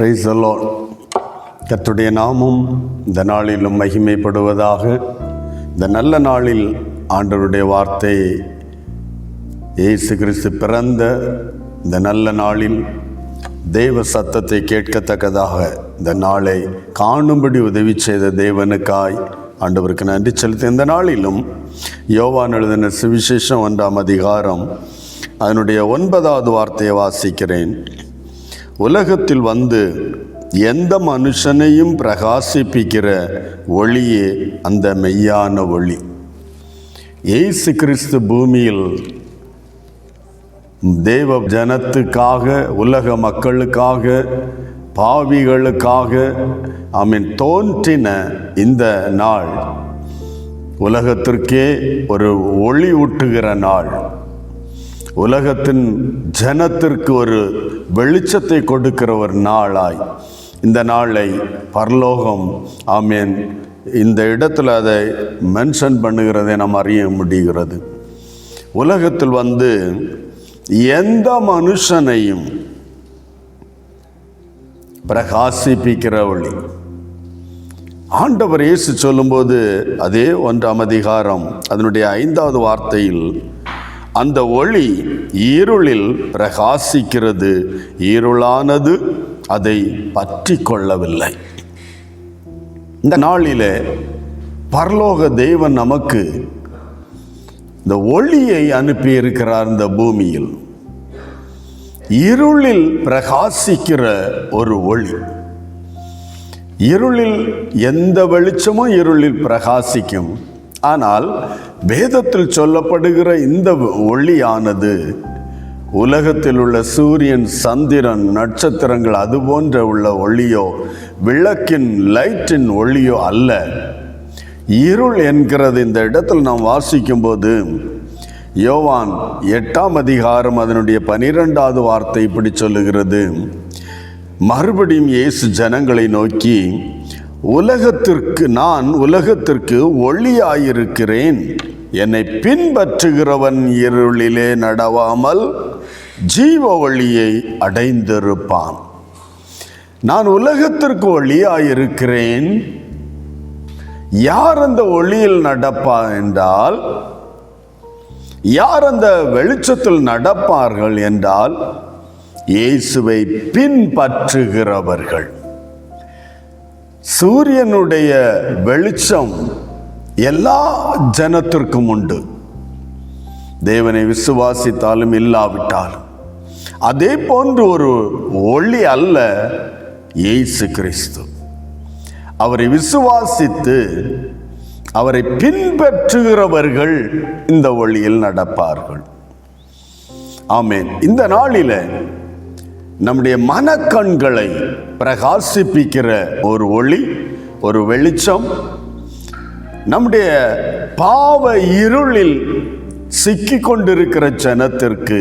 Praise the Lord. கர்த்தருடைய நாமம் இந்த நாளிலும் மகிமைப்படுவதாக. இந்த நல்ல நாளில் ஆண்டவருடைய வார்த்தை இயேசு கிறிஸ்து பிறந்த இந்த நல்ல நாளில் தேவ சத்தத்தை கேட்கத்தக்கதாக இந்த நாளை காணும்படி உதவி செய்த தேவனுக்காய் ஆண்டவருக்கு நன்றி செலுத்த இந்த நாளிலும் யோவான் எழுதின சுவிசேஷம் 1ஆம் அதிகாரம் அதனுடைய 9வது வார்த்தையை வாசிக்கிறேன். உலகத்தில் வந்து எந்த மனுஷனையும் பிரகாசிப்பிக்கிற ஒளியே அந்த மெய்யான ஒளி. இயேசு கிறிஸ்து பூமியில் தேவ ஜனத்துக்காக, உலக மக்களுக்காக, பாவிகளுக்காக தோன்றின இந்த நாள் உலகத்திற்கே ஒரு ஒளி ஊட்டுகிற நாள். உலகத்தின் ஜனத்திற்கு ஒரு வெளிச்சத்தை கொடுக்கிற ஒரு நாளாய் இந்த நாளை பரலோகம் இந்த இடத்துல அதை மென்ஷன் பண்ணுகிறதை நாம் அறிய முடிகிறது. உலகத்தில் வந்து எந்த மனுஷனையும் பிரகாசிப்பிக்கிற ஒளி. ஆண்டவர் இயேசு சொல்லும்போது அதே 1ஆம் அதிகாரம் அதனுடைய 5வது வார்த்தையில் அந்த ஒளி இருளில் பிரகாசிக்கிறது, இருளானது அதை பற்றி கொள்ளவில்லை. இந்த நாளிலே பரலோக தேவன் நமக்கு இந்த ஒளியை அனுப்பி இருக்கிறார். இந்த பூமியில் இருளில் பிரகாசிக்கிற ஒரு ஒளி. இருளில் எந்த வெளிச்சமும் இருளில் பிரகாசிக்கும். ஆனால் வேதத்தில் சொல்லப்படுகிற இந்த ஒளியானது உலகத்தில் உள்ள சூரியன், சந்திரன், நட்சத்திரங்கள் அது போன்ற உள்ள ஒளியோ, விளக்கின் லைட்டின் ஒளியோ அல்ல. இருள் என்கிறது இந்த இடத்தில் நாம் வாசிக்கும் போது யோவான் 8ஆம் அதிகாரம் அதனுடைய 12வது வார்த்தை இப்படி சொல்லுகிறது. மறுபடியும் இயேசு ஜனங்களை நோக்கி, நான் உலகத்திற்கு ஒளியாயிருக்கிறேன். என்னை பின்பற்றுகிறவன் இருளிலே நடவாமல் ஜீவ ஒளியை அடைந்திருப்பான். நான் உலகத்திற்கு ஒளியாயிருக்கிறேன். யார் அந்த ஒளியில் நடப்பார் என்றால், யார் அந்த வெளிச்சத்தில் நடப்பார்கள் என்றால், இயேசுவை பின்பற்றுகிறவர்கள். சூரியனுடைய வெளிச்சம் எல்லா ஜனத்திற்கும் உண்டு, தேவனை விசுவாசித்தாலும் இல்லாவிட்டாலும். அதே போன்று ஒரு ஒளி அல்ல இயேசு கிறிஸ்து. அவரை விசுவாசித்து அவரை பின்பற்றுகிறவர்கள் இந்த ஒளியில் நடப்பார்கள். ஆமென். இந்த நாளில் நம்முடைய மனக்கண்களை பிரகாசிப்பிக்கிற ஒரு ஒளி, ஒரு வெளிச்சம், நம்முடைய பாவ இருளில் சிக்கி கொண்டிருக்கிற ஜனத்திற்கு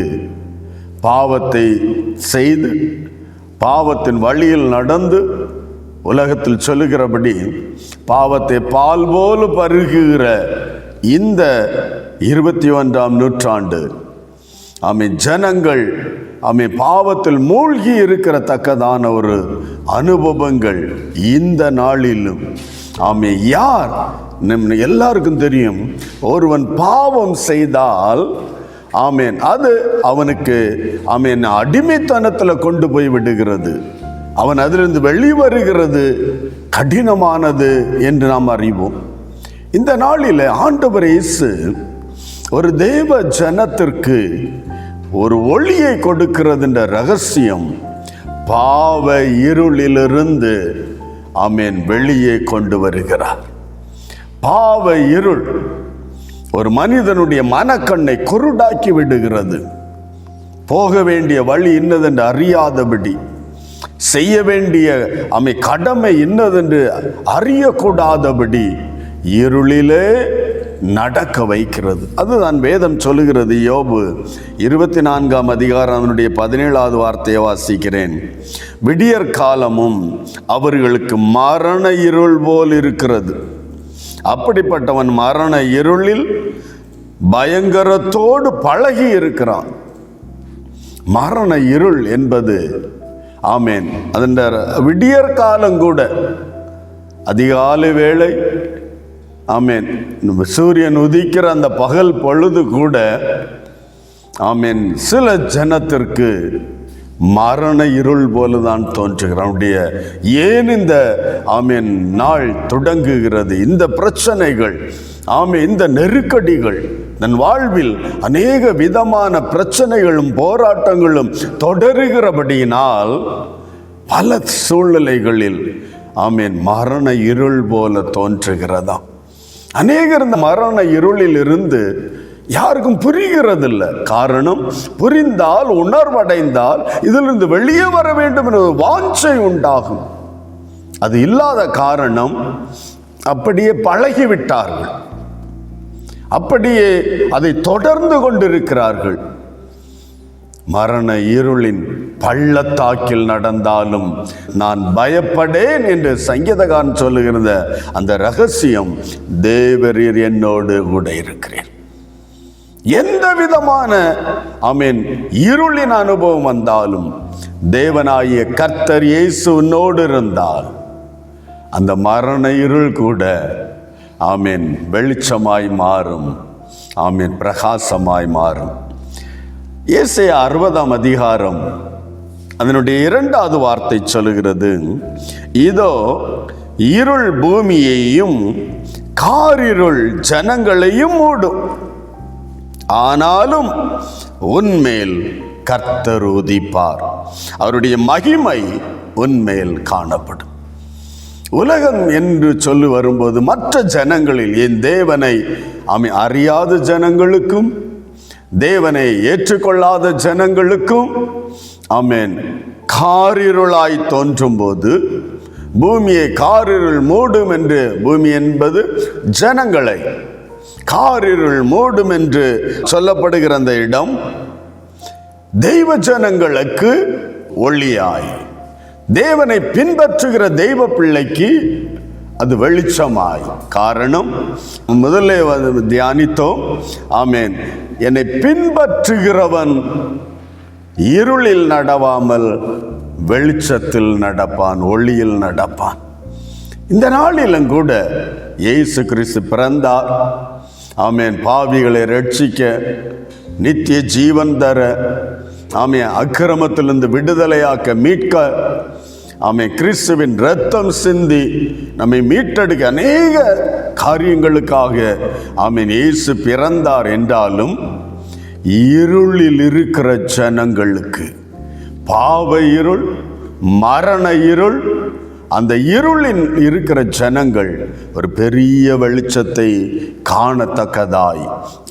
பாவத்தை செய்து பாவத்தின் வழியில் நடந்து உலகத்தில் சொல்லுகிறபடி பாவத்தை பால் போல பருகுகிற இந்த 21ஆம் நூற்றாண்டு ஜனங்கள் பாவத்தில் மூழ்கி இருக்கிற தக்கதான ஒரு அனுபவங்கள் இந்த நாளிலும் யார் எல்லாருக்கும் தெரியும். ஒருவன் பாவம் செய்தால் அது அவனுக்கு அடிமைத்தனத்தில் கொண்டு போய் விடுகிறது. அவன் அதிலிருந்து வெளிவருகிறது கடினமானது என்று நாம் அறிவோம். இந்த நாளில் ஆண்டவர் இயேசு ஒரு தேவ ஜனத்திற்கு ஒரு ஒளியை கொடுக்கிறது என்ற ரகசியம் பாவ இருளிலிருந்து வெளியே கொண்டு வருகிறார். பாவ இருள் ஒரு மனிதனுடைய மனக்கண்ணை குருடாக்கி விடுகிறது. போக வேண்டிய வழி இன்னதென்று அறியாதபடி, செய்ய வேண்டிய கடமை இன்னதென்று அறியக்கூடாதபடி இருளிலே நடக்க வைக்கிறது. அதுதான் வேதம் சொல்லுகிறது. யோபு 24ஆம் அதிகாரம் அதனுடைய 17வது வார்த்தையை வாசிக்கிறேன். விடியற் காலமும் அவர்களுக்கு மரண இருள் போல் இருக்கிறது. அப்படிப்பட்டவன் மரண இருளில் பயங்கரத்தோடு பழகி இருக்கிறான். மரண இருள் என்பது ஆமேன், அதன் விடியற் காலம் கூட, அதிகாலை வேளை, ஆமேன், சூரியன் உதிக்கிற அந்த பகல் பொழுது கூட, ஆமேன், சில ஜனத்திற்கு மரண இருள் போலதான் தோன்றுகிறான். ஏன் இந்த ஆமேன் நாள் தொடங்குகிறது? இந்த பிரச்சனைகள், ஆமேன், இந்த நெருக்கடிகள், தன் வாழ்வில் அநேக விதமான பிரச்சனைகளும் போராட்டங்களும் தொடருகிறபடியினால் பல சூழ்நிலைகளில் ஆமேன் மரண இருள் போல தோன்றுகிறதா. அநேகர் இந்த மரண இருளில் இருந்து யாருக்கும் புரிகிறதில்லை. காரணம், புரிந்தால், உணர்வடைந்தால் இதிலிருந்து வெளியே வர வேண்டும் என்ற வாஞ்சை உண்டாகும். அது இல்லாத காரணம் அப்படியே பழகிவிட்டார்கள், அப்படியே அதை தொடர்ந்து கொண்டிருக்கிறார்கள். மரண இருளின் பள்ளத்தாக்கில் நடந்தாலும் நான் பயப்படேன் என்று சங்கீதக்காரன் சொல்லுகிற அந்த ரகசியம், தேவரீர் என்னோடு கூட இருக்கிறேன். எந்த விதமான ஆமேன் இருளின் அனுபவம் வந்தாலும் தேவனாகிய கர்த்தர் இயேசு உன்னோடு இருந்தால் அந்த மரண இருள் கூட ஆமேன் வெளிச்சமாய் மாறும், ஆமேன் பிரகாசமாய் மாறும். ஏசாயா 60ஆம் அதிகாரம் அதனுடைய 2வது வார்த்தை சொல்லுகிறது, இதோ இருள் பூமியையும் காரிருள் ஜனங்களையும் மூடும், ஆனாலும் உன்மேல் கர்த்தர் உதிப்பார், அவருடைய மகிமை உன்மேல் காணப்படும். உலகம் என்று சொல்லி வரும்போது மற்ற ஜனங்களில் என் தேவனை அறியாத ஜனங்களுக்கும் தேவனை ஏற்றுக்கொள்ளாத ஜனங்களுக்கும் ஆமேன் காரிருளாய் தோன்றும் போது, பூமியை காரிருள் மூடும் என்று, பூமி என்பது ஜனங்களை காரிருள் மூடும் என்று சொல்லப்படுகிற அந்த இடம் தெய்வ ஜனங்களுக்கு ஒளியாய், தேவனை பின்பற்றுகிற தெய்வ பிள்ளைக்கு அது வெளிச்சமாய். காரணம், முதல்ல தியானித்தோம், ஆமேன், என்னை பின்பற்றுகிறவன் இருளில் நடவாமல் வெளிச்சத்தில் நடப்பான், ஒளியில் நடப்பான். இந்த நாளிலும் கூட இயேசு கிறிஸ்து பிறந்தார், ஆமேன், பாவிகளை ரட்சிக்க, நித்திய ஜீவன் தர, ஆமேன், அக்கிரமத்திலிருந்து விடுதலையாக்க, மீட்க, ஆமேன், கிறிஸ்துவின் இரத்தம் சிந்தி நம்மை மீட்டெடுக்க அநேக காரியங்களுக்காக ஆமேன் இயேசு பிறந்தார். என்றாலும் இருளில் இருக்கிற ஜனங்களுக்கு, பாவ இருள், மரண இருள், அந்த இருளில் இருக்கிற ஜனங்கள் ஒரு பெரிய வெளிச்சத்தை காணத்தக்கதாய்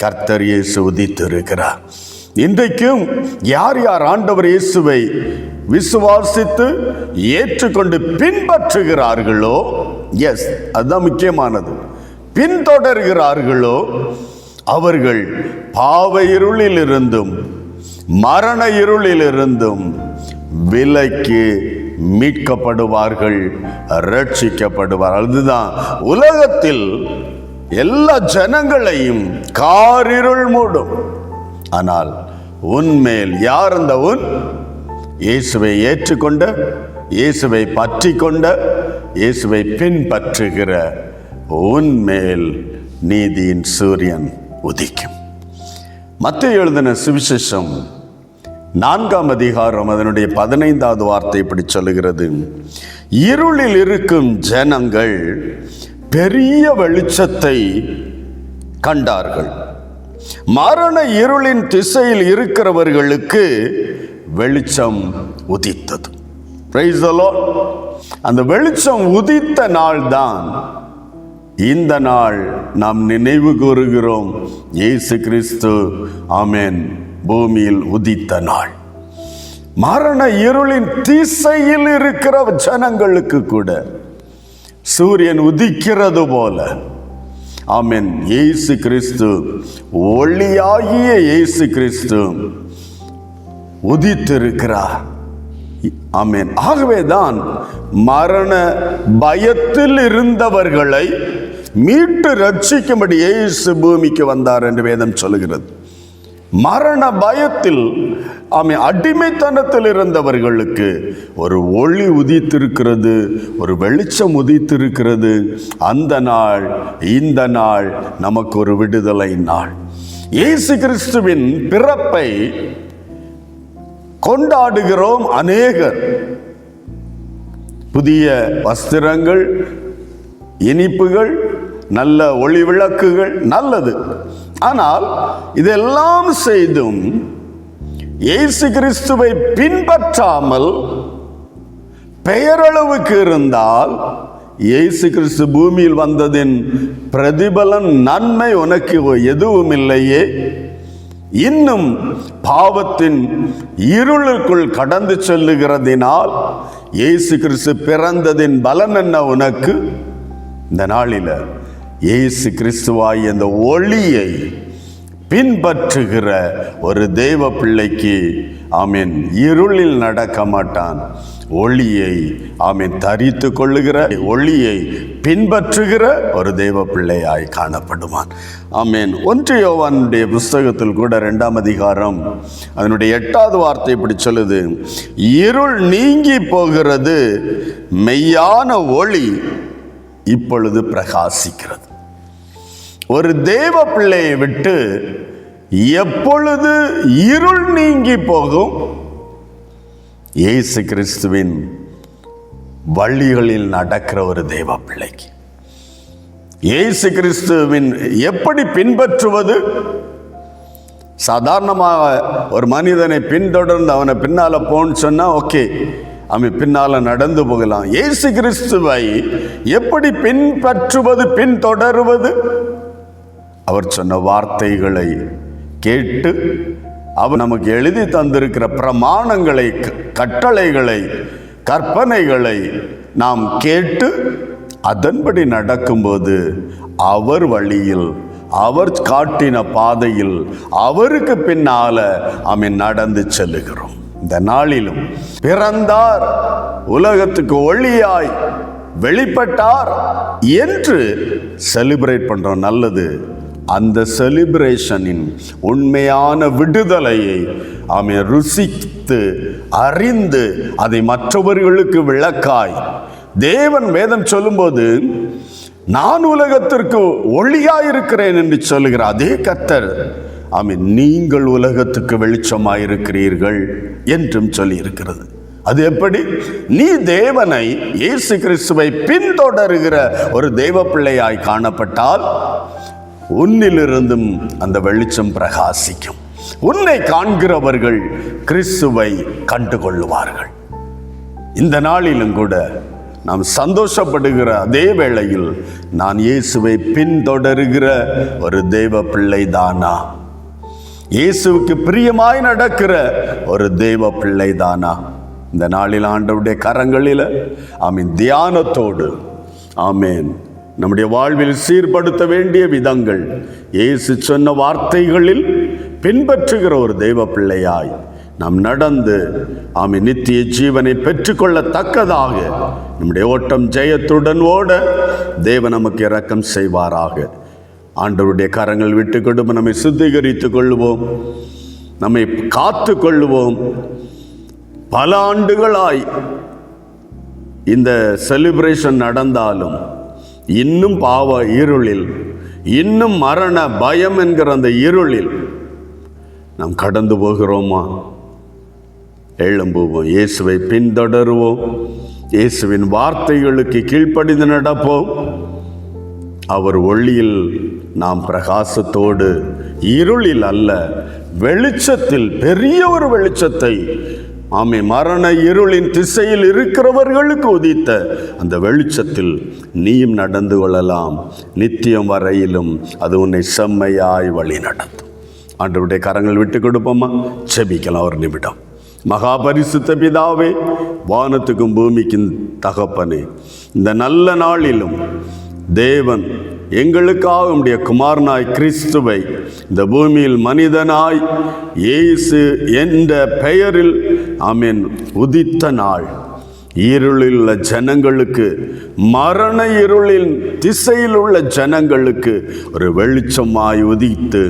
கர்த்தர் இயேசு உதித்திருக்கிறார். இன்றைக்கும் யார் யார் ஆண்டவர் இயேசுவை விசுவாசித்து ஏற்றுக்கொண்டு பின்பற்றுகிறார்களோ, எஸ், அதுதான் முக்கியமானது, பின்தொடர்கிறார்களோ, அவர்கள் பாவ இருளில் இருந்தும் மரண இருளில் இருந்தும் விலக்கி மீட்கப்படுவார்கள், ரட்சிக்கப்படுவார்கள். அதுதான் உலகத்தில் எல்லா ஜனங்களையும் காரிருள் மூடும். ஆனால் உன்மேல் யார் அந்த உன்? இயேசுவை ஏற்றுக்கொண்ட, இயேசுவை பற்றி கொண்ட, இயேசுவை பின்பற்றுகிற உன்மேல் நீதியின் சூரியன் உதிக்கும். மத்தேயு எழுதின சுவிசேஷம் 4ஆம் அதிகாரம் அதனுடைய 15வது வார்த்தை இப்படி சொல்லுகிறது, இருளில் இருக்கும் ஜனங்கள் பெரிய வெளிச்சத்தை கண்டார்கள், மரண இருளின் திசையில் இருக்கிறவர்களுக்கு வெளிச்சம் உதித்தது. Praise the Lord. அந்த வெளிச்சம் உதித்த நாள் தான் இந்த நாள் நாம் நினைவு கூறுகிறோம். இயேசு கிறிஸ்து ஆமேன் பூமியில் உதித்த நாள். மரண இருளின் திசையில் இருக்கிற ஜனங்களுக்கு கூட சூரியன் உதிக்கிறது போல ஆமேன் இயேசு கிறிஸ்து, ஒளியாகிய இயேசு கிறிஸ்து உதித்திருக்கிறார். ஆமேன். ஆகவேதான் மரண பயத்தில் இருந்தவர்களை மீட்டு ரட்சிக்கும்படி இயேசு பூமிக்கு வந்தார் என்று வேதம் சொல்லுகிறது. மரண பயத்தில் அடிமைத்தனத்தில் இருந்தவர்களுக்கு ஒரு ஒளி உதித்திருக்கிறது, ஒரு வெளிச்சம் உதித்திருக்கிறது. அந்த நாள், இந்த நாள் நமக்கு ஒரு விடுதலை நாள். இயேசு கிறிஸ்துவின் பிறப்பை கொண்டாடுகிறோம் அநேகர். புதிய வஸ்திரங்கள், இனிப்புகள், நல்ல ஒளி விளக்குகள், நல்லது. ஆனால் இதெல்லாம் செய்தும் இயேசு கிறிஸ்துவை பின்பற்றாமல் பெயரளவுக்கு இருந்தால், இயேசு கிறிஸ்து பூமியில் வந்ததின் பிரதிபலன் நன்மை உனக்கு எதுவும் இல்லையே, இன்னும் பாவத்தின் இருளுக்குள் கடந்து செல்லுகிறதினால் இயேசு கிறிஸ்து பிறந்ததின் பலன் என்ன உனக்கு? இந்த நாளில் இயேசு கிறிஸ்துவாய் அந்த ஒளியை பின்பற்றுகிற ஒரு தேவ பிள்ளைக்கு ஆமீன் இருளில் நடக்க மாட்டான். ஒளியை ஆமீன் தரித்து கொள்ளுகிற, ஒளியை பின்பற்றுகிற ஒரு தேவ பிள்ளையாய் காணப்படுவான். ஆமீன். 1 யோவானுடைய புஸ்தகத்தில் கூட 2ஆம் அதிகாரம் அதனுடைய 8வது வார்த்தை இப்படி சொல்லுது, இருள் நீங்கி போகிறது, மெய்யான ஒளி இப்பொழுது பிரகாசிக்கிறது. ஒரு தேவ பிள்ளையை விட்டு எப்பொழுது இருள் நீங்கி போகும்? இயேசு கிறிஸ்துவின் வழிகளில் நடக்கிற ஒரு தேவ பிள்ளைக்கு. இயேசு கிறிஸ்துவின் எப்படி பின்பற்றுவது? சாதாரணமாக ஒரு மனிதனை பின்தொடர்ந்து அவனை பின்னால போன்னு சொன்னா ஓகே, அவன் பின்னால நடந்து போகலாம். இயேசு கிறிஸ்துவை எப்படி பின்பற்றுவது, பின்தொடருவது? அவர் சொன்ன வார்த்தைகளை கேட்டு, அவர் நமக்கு எழுதி தந்திருக்கிற பிரமாணங்களை, கட்டளைகளை, கற்பனைகளை நாம் கேட்டு அதன்படி நடக்கும்போது அவர் வழியில், அவர் காட்டின பாதையில் அவருக்கு பின்னால நடந்து செல்லுகிறோம். இந்த நாளிலும் பிறந்தார், உலகத்துக்கு ஒளியாய் வெளிப்பட்டார் என்று செலிப்ரேட் பண்றோம். நல்லது. அந்த செலிப்ரேஷனின் உண்மையான விடுதலையை ருசித்து அறிந்து அதை மற்றவர்களுக்கு விளக்காய் தேவன் வேதம் சொல்லும்போது, நான் உலகத்திற்கு ஒளியாயிருக்கிறேன் என்று சொல்லுகிற அதே கர்த்தர் நீங்கள் உலகத்துக்கு வெளிச்சமாயிருக்கிறீர்கள் என்றும் சொல்லி இருக்கிறது. அது எப்படி? நீ தேவனை, இயேசு கிறிஸ்துவை பின்தொடருகிற ஒரு தேவ பிள்ளையாய் காணப்பட்டால் உன்னிலிருந்தும் அந்த வெளிச்சம் பிரகாசிக்கும். உன்னை காண்கிறவர்கள் கிறிஸ்துவை கண்டுகொள்ளுவார்கள். இந்த நாளிலும் கூட நாம் சந்தோஷப்படுகிற அதே வேளையில், நான் இயேசுவை பின்தொடருகிற ஒரு தேவ பிள்ளை தானா? இயேசுவுக்கு பிரியமாய் நடக்கிற ஒரு தேவ பிள்ளை தானா? இந்த நாளில் ஆண்டவருடைய கரங்களில் தியானத்தோடு நம்முடைய வாழ்வில் சீர்படுத்த வேண்டிய விதங்கள், இயேசு சொன்ன வார்த்தைகளில் பின்பற்றுகிற ஒரு தெய்வ பிள்ளையாய் நாம் நடந்து நித்திய ஜீவனை பெற்றுக்கொள்ளத்தக்கதாக நம்முடைய ஓட்டம் ஜெயத்துடன் ஓட தேவன் நமக்கு இரக்கம் செய்வாராக. ஆண்டவருடைய கரங்கள் விட்டு கொடுத்து நம்மை சுத்திகரித்துக் கொள்ளுவோம், நம்மை காத்து கொள்ளுவோம். பல ஆண்டுகளாய் இந்த செலிப்ரேஷன் நடந்தாலும் இன்னும் பாவ இருளில், இன்னும் மரண பயம் என்கிற அந்த இருளில் நாம் கடந்து போகிறோமா? எழும்புவோம், இயேசுவை பின்தொடருவோம், இயேசுவின் வார்த்தைகளுக்கு கீழ்ப்படிந்து நடப்போம். அவர் ஒளியில் நாம் பிரகாசத்தோடு, இருளில் அல்ல வெளிச்சத்தில், பெரிய ஒரு வெளிச்சத்தை மரண இருளின் திசையில் இருக்கிறவர்களுக்கு உதித்த அந்த வெளிச்சத்தில் நீயும் நடந்து கொள்ளலாம். நித்தியம் வரையிலும் அது உன்னை செம்மையாய் வழி நடத்தும். ஆண்டவருடைய கரங்கள் விட்டு கொடுப்போமா? செபிக்கலாம் ஒரு நிமிடம். மகா பரிசுத்த பிதாவே, வானத்துக்கும் பூமிக்கும் தகப்பனே, இந்த நல்ல நாளிலும் தேவன் எங்களுக்காக உம்முடைய குமாரனாய் கிறிஸ்துவை இந்த பூமியில் மனிதனாய் இயேசு என்ற பெயரில் உதித்த நாள், இருளில் உள்ள ஜனங்களுக்கு, மரண இருளின் திசையில் உள்ள ஜனங்களுக்கு ஒரு வெளிச்சமாய் உதித்து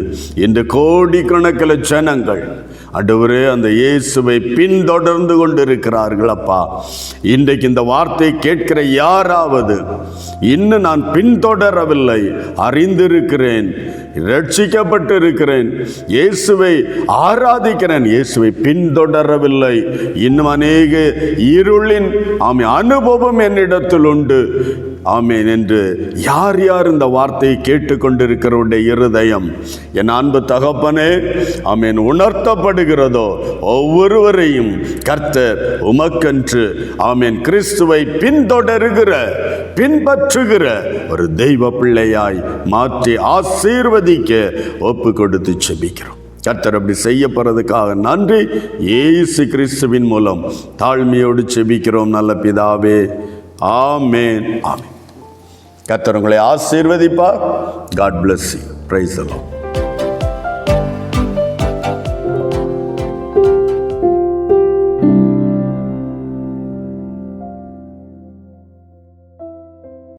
இந்த கோடிக்கணக்கில் ஜனங்கள் ஆண்டவரே அந்த இயேசுவை பின்தொடர்ந்து கொண்டிருக்கிறார்கள். அப்பா, இன்றைக்கு இந்த வார்த்தை கேட்கிற யாராவது இன்னும் நான் பின்தொடரவில்லை, அறிந்திருக்கிறேன், ரட்சிக்கப்பட்டு இருக்கிறேன், இயேசுவை ஆராதிக்கிறேன், இயேசுவை பின்தொடரவில்லை, இன்னும் அநேக இருளின் அனுபவம் என்னிடத்தில் உண்டு, ஆமேன் என்று யார் யார் இந்த வார்த்தையை கேட்டுக்கொண்டிருக்கிறவருடைய இருதயம் என் அன்பு தகப்பனே ஆமேன் உணர்த்தப்படுகிறதோ ஒவ்வொருவரையும் கர்த்தர் உமக்கென்று ஆமேன் கிறிஸ்துவை பின்பற்றுகிற ஒரு தெய்வ பிள்ளையாய் மாற்றி ஆசீர்வதிக்க ஒப்பு கொடுத்து செபிக்கிறோம். கர்த்தர் அப்படி செய்யப்படுறதுக்காக நன்றி. இயேசு கிறிஸ்துவின் மூலம் தாழ்மையோடு செபிக்கிறோம் நல்ல பிதாவே, ஆமென், ஆமென். கர்த்தர் உங்களை ஆசீர்வதிப்பார். God bless you. Praise the Lord.